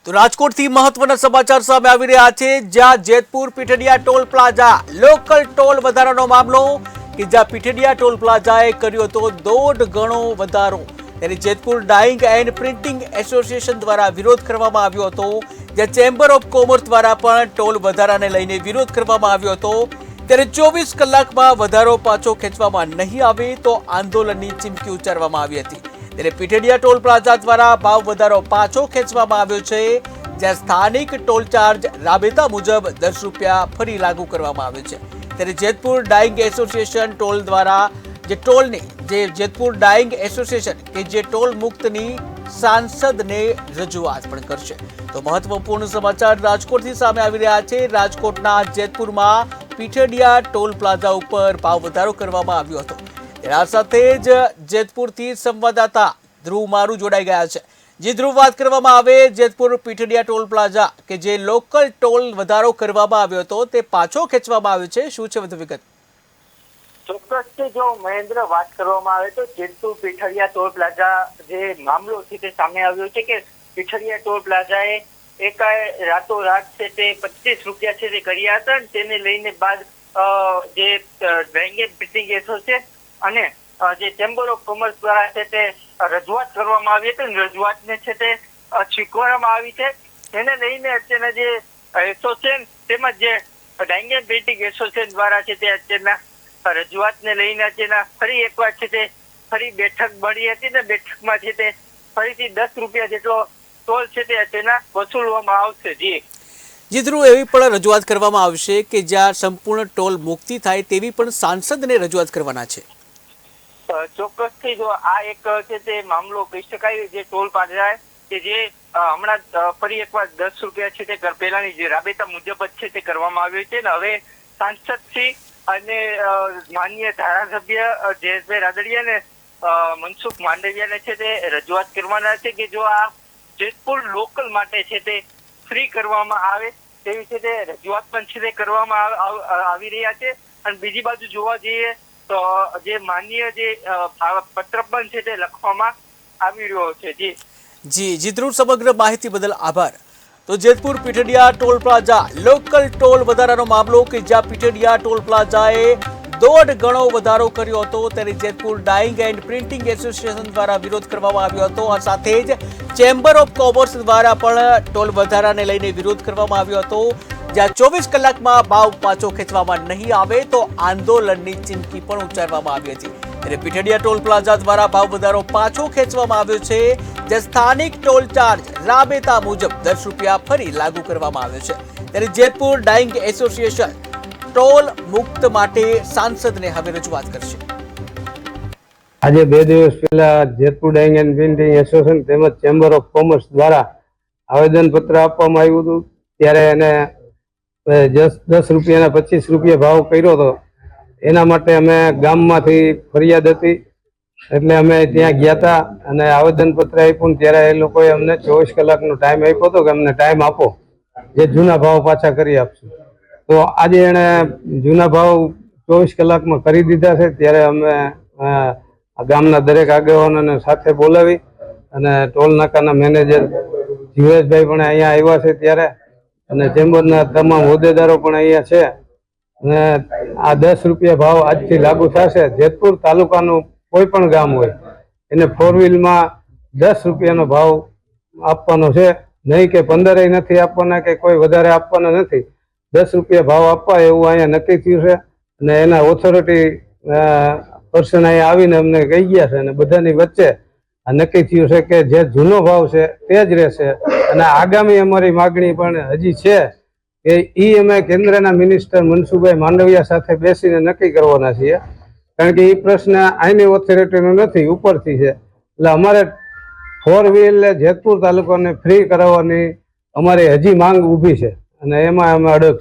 તો રાજકોટથી મહત્વના સમાચાર સામે આવી રહ્યા છે, જ્યાં Jetpur Pithadiya toll plaza local toll વધારાનો મામલો કે જ્યાં પીઠડિયા ટોલ પ્લાઝાએ કર્યો હતો 1.5 ગણો વધારો, ત્યારે Jetpur dying and printing association દ્વારા વિરોધ કરવામાં આવ્યો હતો, જ્યાં ચેમ્બર ઓફ કોમર્સ દ્વારા પણ ટોલ વધારાને લઈને વિરોધ કરવામાં આવ્યો હતો। ત્યારે 24 કલાકમાં વધારો પાછો ખેંચવામાં નહીં આવે તો આંદોલનની ચીમકી ઉચ્ચારવામાં આવી હતી। ત્યારે પીઠડિયા ટોલ પ્લાઝા દ્વારા ભાવ વધારો પાછો ખેંચવામાં આવ્યો છે, જ્યાં સ્થાનિક ટોલ ચાર્જ રાબેતા મુજબ 10 રૂપિયા ફરી લાગુ કરવામાં આવ્યો છે। ત્યારે જેતપુર ડાઇંગ એસોસિએશન ટોલ દ્વારા જેતપુર ડાઇંગ એસોસિએશન કે જે ટોલ મુક્તની સાંસદને રજૂઆત પણ કરશે। તો મહત્વપૂર્ણ સમાચાર રાજકોટથી સામે આવી રહ્યા છે। રાજકોટના જેતપુરમાં પીઠડિયા ટોલ પ્લાઝા ઉપર ભાવ વધારો કરવામાં આવ્યો હતો। આ સાથે જ જેતપુરથી સંવાદદાતા ધ્રુવ મારું જોડાઈ ગયા છે। જે ધ્રુવ, વાત કરવામાં આવે જેતપુર પીઠડિયા ટોલ પ્લાઝા કે જે લોકલ ટોલ વધારો કરવામાં આવ્યો હતો તે પાછો ખેંચવામાં આવ્યો છે, શું છે વધુ વિગત? ચોક્કસથી જો મહેન્દ્ર વાત કરવામાં આવે તો જેતપુર પીઠડિયા ટોલ પ્લાઝા જે મામલો છે તે સામે આવ્યો છે કે પીઠડિયા ટોલ પ્લાઝાએ રાતોરાત છે તે 25 રૂપિયા છે તે કર્યા હતા। તેને લઈને બાદ જે ડાઇંગ એન્ડ પ્રિન્ટિંગ એસોસિએશન અને જે ચેમ્બર ઓફ કોમર્સ દ્વારા છે તે રજૂઆત કરવામાં આવી હતી। રજૂઆતને છે તે સ્વીકારવામાં આવી છે। તેને લઈને અત્યારના જે એસોસિએશન તેમજ જે ડાઇંગ એન્ડ પ્રિન્ટિંગ એસોસિએશન દ્વારા છે તે અત્યારના રજૂઆતને લઈને અત્યારના ફરી એકવાર છે તે ફરી બેઠક મળી હતી ને બેઠકમાં છે તે ફરીથી 10 રૂપિયા જેટલો ટોલ છે તે અત્યારના વસૂલવામાં આવશે। જી ધ્રુવ, એવી પણ રજૂઆત કરવામાં આવશે કે જ્યાં સંપૂર્ણ ટોલ મુક્તિ થાય તેવી પણ સાંસદને રજૂઆત કરવાના છે। ચોક્કસથી જો આ એક છે તે મામલો કહી શકાય જે ટોલ પ્લાઝા કે જે હમણાં ફરી એકવાર 10 રૂપિયા છે તે પહેલાની જે રાબેતા મુજબ જ છે તે કરવામાં આવ્યું છે ને હવે સાંસદશ્રી અને માનનીય ધારાસભ્ય જયેશભાઈ રાદડિયા ને મનસુખ માંડવિયાને છે તે રજૂઆત કરવાના છે કે જો આ જેતપુર લોકલ માટે છે તે ફ્રી કરવામાં આવે તેવી છે તે રજૂઆત પણ છે તે કરવામાં આવી રહ્યા છે। અને બીજી બાજુ જોવા જઈએ તો જે માનનીય જે પત્ર પણ છે તે લખવામાં આવી રહ્યો છે। જી ધ્રુવ, સમગ્ર માહિતી બદલ આભાર। તો Jetpur Pithadiya toll plaza local toll વધારાનો મામલો કે જ્યાં પીઠડિયા ટોલ પ્લાઝાએ 1.5 ગણો વધારો કર્યો હતો, ત્યારે Jetpur dying and printing association દ્વારા વિરોધ કરવામાં આવ્યો હતો। આ સાથે જ ચેમ્બર ઓફ કોમર્સ દ્વારા પણ ટોલ વધારાને લઈને વિરોધ કરવામાં આવ્યો હતો, જ્યાં 24 કલાકમાં ભાવ પાછો ખેંચવામાં નહીં આવે તો આંદોલનની ચીમકી પણ ઉચ્ચારવામાં આવી હતી। ત્યારે પીઠડિયા ટોલ પ્લાઝા દ્વારા ભાવ વધારો પાછો ખેંચવામાં આવ્યો છે, જ્યાં સ્થાનિક ટોલ ચાર્જ રાબેતા મુજબ 10 રૂપિયા ફરી લાગુ કરવામાં આવ્યો છે। ત્યારે જેતપુર ડાઇંગ એસોસિએશન ટોલ મુક્ત માટે સાંસદને હવે રજૂઆત કરશે। આજે 2 દિવસ પહેલા Jetpur dying and printing association તેમજ ચેમ્બર ઓફ કોમર્સ દ્વારા આવેદનપત્ર આપવામાં આવ્યું હતું, ત્યારે એને 10 રૂપિયાના 25 રૂપિયા ભાવ કર્યો હતો। એના માટે અમે ગામમાંથી ફરિયાદ હતી એટલે અમે ત્યાં ગયા હતા અને આવેદનપત્ર આપ્યું। ત્યારે એ લોકોએ અમને 24 કલાકનો ટાઈમ આપ્યો હતો કે અમને ટાઈમ આપો, જે જૂના ભાવ પાછા કરી આપશું। તો આજે એણે જૂના ભાવ 24 કલાકમાં કરી દીધા છે। ત્યારે અમે ગામના દરેક આગેવાનોને સાથે બોલાવી અને ટોલ નાકાના મેનેજર જીવેશભાઈ પણ અહીંયા આવ્યા છે ત્યારે, અને ચેમ્બરના તમામ હોદ્દેદારો પણ અહીંયા છે। અને આ 10 રૂપિયા ભાવ આજથી લાગુ થશે। જેતપુર તાલુકાનું કોઈ પણ ગામ હોય એને 4 વ્હીલમાં 10 રૂપિયાનો ભાવ આપવાનો છે, નહીં કે 15 નથી આપવાના કે કોઈ વધારે આપવાના નથી। 10 રૂપિયા ભાવ આપવા એવું અહીંયા નક્કી થયું છે અને એના ઓથોરિટી પર્સન અહીંયા આવીને અમને કહી ગયા છે અને બધાની વચ્ચે આ નક્કી થયું છે કે જે જૂનો ભાવ છે તે જ રહેશે। અને આગામી અમારી માગણી પણ હજી છે કે અમે કેન્દ્રના મિનિસ્ટર મનસુખભાઈ માંડવિયા સાથે બેસીને નક્કી કરવાના છીએ, કારણ કે એ પ્રશ્ન આઈની ઓથોરિટીનો નથી, ઉપરથી છે। એટલે અમારે 4 વ્હીલ જેતપુર તાલુકાને ફ્રી કરાવવાની અમારી હજી માંગ ઊભી છે અને એમાં અમે અડગ છીએ।